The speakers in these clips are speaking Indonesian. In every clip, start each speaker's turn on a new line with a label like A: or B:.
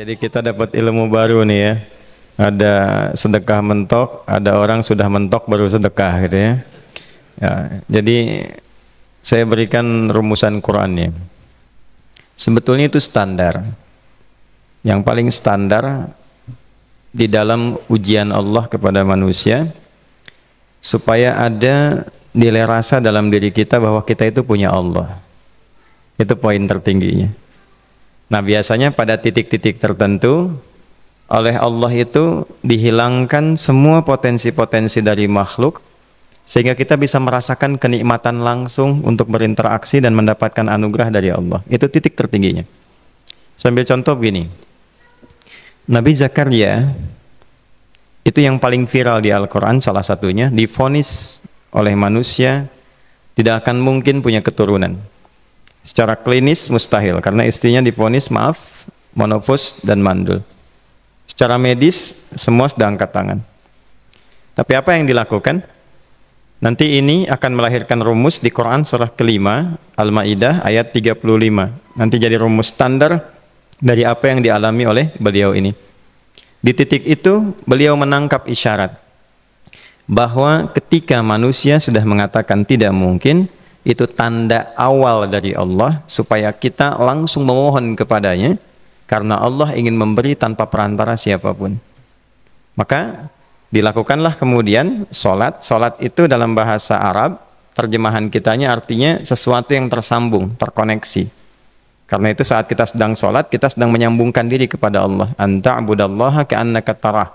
A: Jadi kita dapat ilmu baru nih ya. Ada sedekah mentok, ada orang sudah mentok baru sedekah gitu ya. Ya, jadi saya berikan rumusan Qur'annya. Sebetulnya itu standar. Yang paling standar di dalam ujian Allah kepada manusia supaya ada nilai rasa dalam diri kita bahwa kita itu punya Allah. Itu poin tertingginya. Nah, biasanya pada titik-titik tertentu oleh Allah itu dihilangkan semua potensi-potensi dari makhluk sehingga kita bisa merasakan kenikmatan langsung untuk berinteraksi dan mendapatkan anugerah dari Allah. Itu titik tertingginya. Sambil contoh begini. Nabi Zakaria itu yang paling viral di Al-Quran, salah satunya divonis oleh manusia tidak akan mungkin punya keturunan. Secara klinis mustahil karena istrinya divonis monofus dan mandul. Secara medis semua sudah angkat tangan. Tapi apa yang dilakukan? Nanti ini akan melahirkan rumus di Quran surah kelima Al-Maidah ayat 35. Nanti jadi rumus standar dari apa yang dialami oleh beliau ini. Di titik itu beliau menangkap isyarat bahwa ketika manusia sudah mengatakan tidak mungkin, itu tanda awal dari Allah supaya kita langsung memohon kepadanya karena Allah ingin memberi tanpa perantara siapapun. Maka dilakukanlah kemudian sholat. Sholat itu dalam bahasa Arab terjemahan kitanya artinya sesuatu yang tersambung, terkoneksi. Karena itu saat kita sedang sholat, kita sedang menyambungkan diri kepada Allah. Anta'budallaha ka'annaka tarah.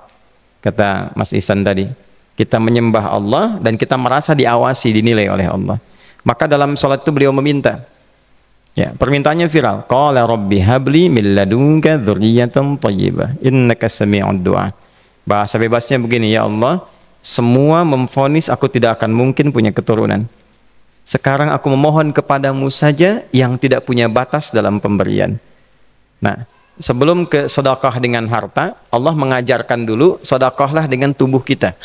A: Kata Mas Ihsan tadi, kita menyembah Allah dan kita merasa diawasi, dinilai oleh Allah. Maka dalam sholat itu beliau meminta. Ya, permintaannya viral. Qala rabbi habli min ladunka dzurriyyatan thayyibah innaka sami'ud du'a. Bahasa bebasnya begini, ya Allah, semua memvonis aku tidak akan mungkin punya keturunan. Sekarang aku memohon kepadamu saja yang tidak punya batas dalam pemberian. Nah, sebelum ke sedekah dengan harta, Allah mengajarkan dulu sedekahlah dengan tubuh kita.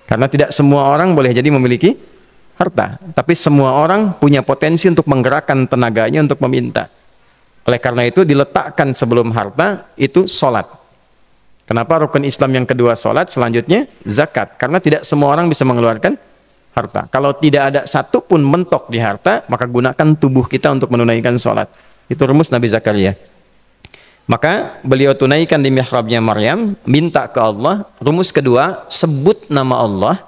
A: Karena tidak semua orang boleh jadi memiliki harta, tapi semua orang punya potensi untuk menggerakkan tenaganya untuk meminta. Oleh karena itu diletakkan sebelum harta itu sholat. Kenapa rukun Islam yang kedua sholat, selanjutnya zakat? Karena tidak semua orang bisa mengeluarkan harta. Kalau tidak ada satu pun mentok di harta, maka gunakan tubuh kita untuk menunaikan sholat. Itu rumus Nabi Zakaria. Maka beliau tunaikan di mihrabnya Maryam, minta ke Allah. Rumus kedua, sebut nama Allah,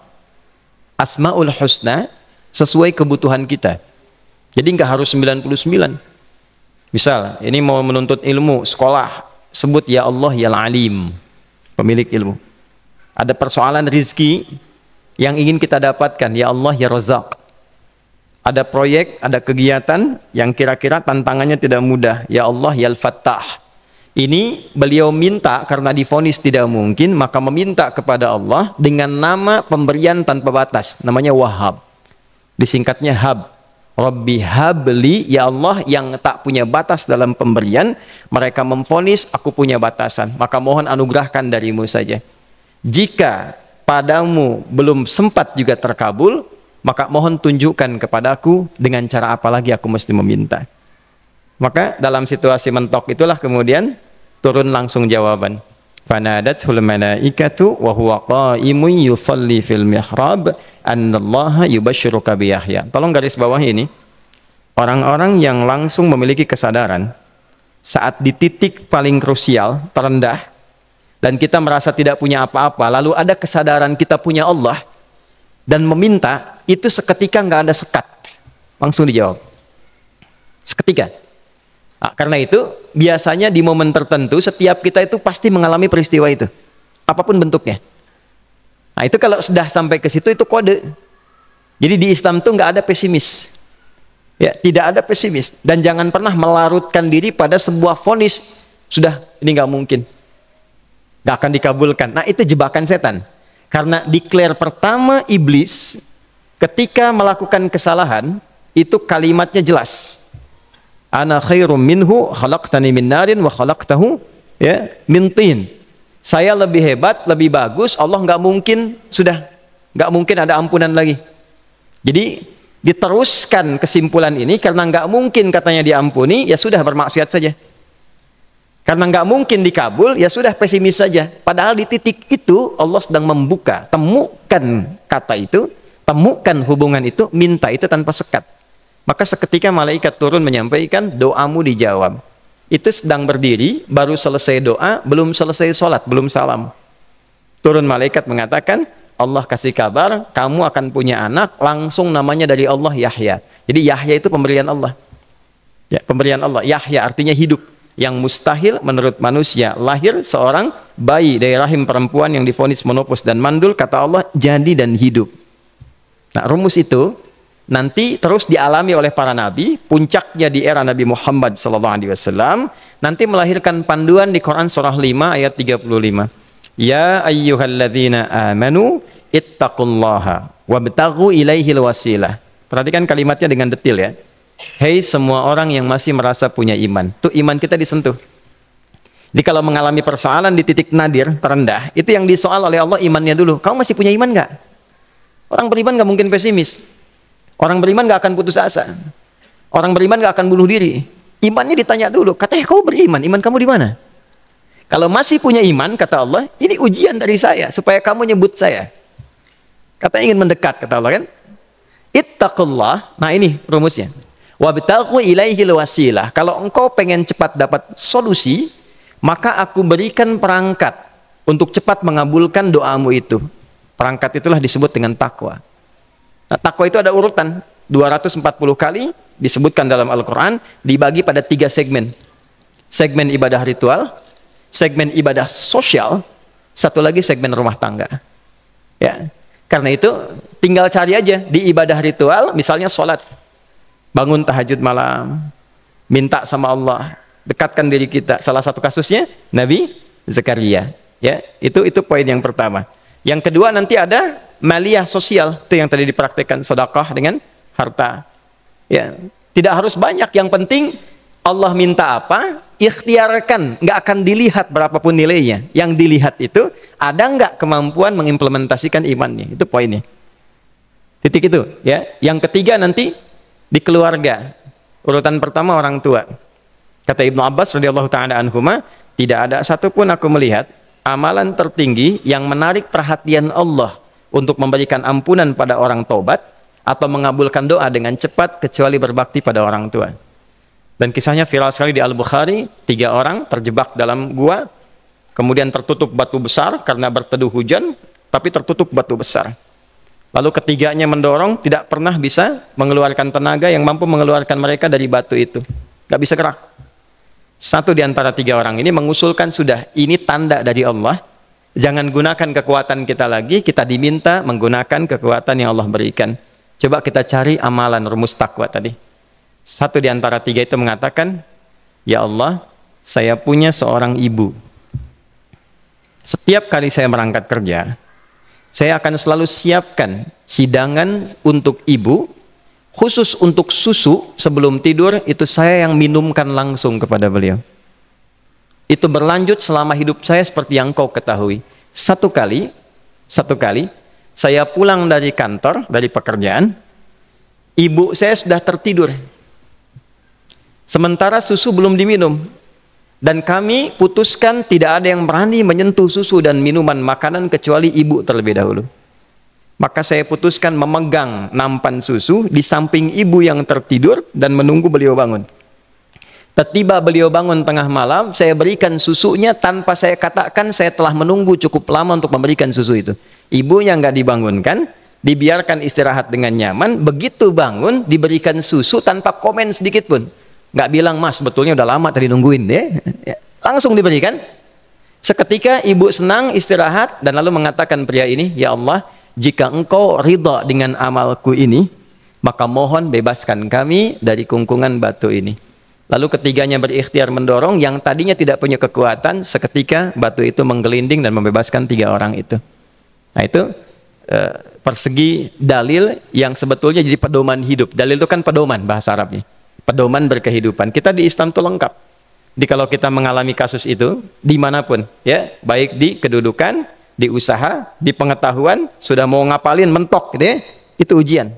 A: Asmaul Husna, sesuai kebutuhan kita. Jadi nggak harus 99. Misal, ini mau menuntut ilmu, sekolah, sebut ya Allah ya Alim, pemilik ilmu. Ada persoalan rizki yang ingin kita dapatkan, ya Allah ya Razak. Ada proyek, ada kegiatan yang kira-kira tantangannya tidak mudah, ya Allah ya Al-Fattah. Ini beliau minta karena divonis tidak mungkin, maka meminta kepada Allah dengan nama pemberian tanpa batas, namanya Wahhab. Disingkatnya Hab. Rabbi habli, ya Allah yang tak punya batas dalam pemberian. Mereka memvonis aku punya batasan, maka mohon anugerahkan darimu saja. Jika padamu belum sempat juga terkabul, maka mohon tunjukkan kepadaku dengan cara apa lagi aku mesti meminta. Maka dalam situasi mentok itulah kemudian turun langsung jawaban. Fanadathul malaikatu wa huwa qa'imun yusalli fil mihrab annallaha yubashshiruka bi Yahya. Tolong garis bawah ini. Orang-orang yang langsung memiliki kesadaran saat di titik paling krusial, terendah, dan kita merasa tidak punya apa-apa, lalu ada kesadaran kita punya Allah dan meminta, itu seketika nggak ada sekat. Langsung dijawab. Seketika. Nah, karena itu biasanya di momen tertentu setiap kita itu pasti mengalami peristiwa itu, apapun bentuknya. Nah itu kalau sudah sampai ke situ itu kode. Jadi di Islam tuh nggak ada pesimis, ya tidak ada pesimis, dan jangan pernah melarutkan diri pada sebuah vonis sudah ini nggak mungkin, nggak akan dikabulkan. Nah itu jebakan setan. Karena declare pertama iblis ketika melakukan kesalahan itu kalimatnya jelas. Ana khairum minhu khalaqtani min narin wa khalaqtahu ya min tin. Saya lebih hebat, lebih bagus. Allah nggak mungkin nggak mungkin ada ampunan lagi. Jadi diteruskan kesimpulan ini karena nggak mungkin katanya diampuni, ya sudah bermaksiat saja. Karena nggak mungkin dikabul, ya sudah pesimis saja. Padahal di titik itu Allah sedang membuka. Temukan kata itu, temukan hubungan itu, minta itu tanpa sekat. Maka seketika malaikat turun menyampaikan, doamu dijawab. Itu sedang berdiri, baru selesai doa, belum selesai sholat, belum salam. Turun malaikat mengatakan, Allah kasih kabar, kamu akan punya anak, langsung namanya dari Allah Yahya. Jadi Yahya itu pemberian Allah. Ya, pemberian Allah. Yahya artinya hidup. Yang mustahil menurut manusia, lahir seorang bayi dari rahim perempuan yang divonis menopause dan mandul, kata Allah jadi dan hidup. Nah, rumus itu nanti terus dialami oleh para nabi, puncaknya di era Nabi Muhammad SAW, nanti melahirkan panduan di Quran surah 5 ayat 35. Ya ayyuhalladzina amanu ittaqullaha wabtaghu ilaihil wasilah. Perhatikan kalimatnya dengan detail ya. Hei semua orang yang masih merasa punya iman. Tuh iman kita disentuh. Jadi kalau mengalami persoalan di titik nadir, terendah, itu yang disoal oleh Allah imannya dulu. Kamu masih punya iman nggak? Orang beriman nggak mungkin pesimis. Orang beriman nggak akan putus asa. Orang beriman nggak akan bunuh diri. Imannya ditanya dulu. Katanya kau beriman, iman kamu di mana? Kalau masih punya iman, kata Allah, ini ujian dari saya supaya kamu nyebut saya. Katanya ingin mendekat, kata Allah kan? Ittaqullah. Nah ini rumusnya. Wabtaghu ilaihil wasilah. Kalau engkau pengen cepat dapat solusi, maka aku berikan perangkat untuk cepat mengabulkan doamu itu. Perangkat itulah disebut dengan takwa. Nah, takwa itu ada urutan 240 kali disebutkan dalam Al-Quran, dibagi pada 3 segmen. Segmen ibadah ritual, segmen ibadah sosial, satu lagi segmen rumah tangga. Ya, karena itu tinggal cari aja di ibadah ritual, misalnya sholat. Bangun tahajud malam, minta sama Allah, dekatkan diri kita. Salah satu kasusnya Nabi Zakaria. Ya, itu poin yang pertama. Yang kedua nanti ada maliyah sosial, itu yang tadi dipraktekkan, sedekah dengan harta. Ya, tidak harus banyak, yang penting Allah minta apa, ikhtiarkan, nggak akan dilihat berapapun nilainya. Yang dilihat itu ada nggak kemampuan mengimplementasikan imannya, itu poinnya. Titik itu, ya. Yang ketiga nanti di keluarga. Urutan pertama orang tua. Kata Ibnu Abbas radhiyallahu taala anhuma, tidak ada satupun aku melihat amalan tertinggi yang menarik perhatian Allah untuk memberikan ampunan pada orang taubat atau mengabulkan doa dengan cepat kecuali berbakti pada orang tua. Dan kisahnya viral sekali di Al-Bukhari, 3 orang terjebak dalam gua, kemudian tertutup batu besar karena berteduh hujan, tapi tertutup batu besar. Lalu ketiganya mendorong, tidak pernah bisa mengeluarkan tenaga yang mampu mengeluarkan mereka dari batu itu. Gak bisa gerak. Satu di antara 3 orang ini mengusulkan, sudah, ini tanda dari Allah. Jangan gunakan kekuatan kita lagi, kita diminta menggunakan kekuatan yang Allah berikan. Coba kita cari amalan rumus takwa tadi. Satu di antara 3 itu mengatakan, ya Allah, saya punya seorang ibu. Setiap kali saya berangkat kerja, saya akan selalu siapkan hidangan untuk ibu, khusus untuk susu sebelum tidur, itu saya yang minumkan langsung kepada beliau. Itu berlanjut selama hidup saya seperti yang kau ketahui. Satu kali, saya pulang dari kantor, dari pekerjaan, ibu saya sudah tertidur. Sementara susu belum diminum. Dan kami putuskan tidak ada yang berani menyentuh susu dan minuman makanan kecuali ibu terlebih dahulu. Maka saya putuskan memegang nampan susu di samping ibu yang tertidur dan menunggu beliau bangun. Tiba beliau bangun tengah malam, saya berikan susunya tanpa saya katakan saya telah menunggu cukup lama untuk memberikan susu itu. Ibunya nggak dibangunkan, dibiarkan istirahat dengan nyaman. Begitu bangun, diberikan susu tanpa komen sedikit pun. Nggak bilang, mas betulnya udah lama tadi nungguin deh. Langsung diberikan. Seketika ibu senang istirahat dan lalu mengatakan pria ini, ya Allah, jika engkau ridha dengan amalku ini, maka mohon bebaskan kami dari kungkungan batu ini. Lalu ketiganya berikhtiar mendorong, yang tadinya tidak punya kekuatan, seketika batu itu menggelinding dan membebaskan 3 orang itu. Nah itu persegi dalil yang sebetulnya jadi pedoman hidup. Dalil itu kan pedoman bahasa Arabnya. Pedoman berkehidupan. Kita di Islam itu lengkap. Jadi kalau kita mengalami kasus itu dimanapun, ya, baik di kedudukan, di usaha, di pengetahuan, sudah mau ngapalin mentok, gitu ya, itu ujian.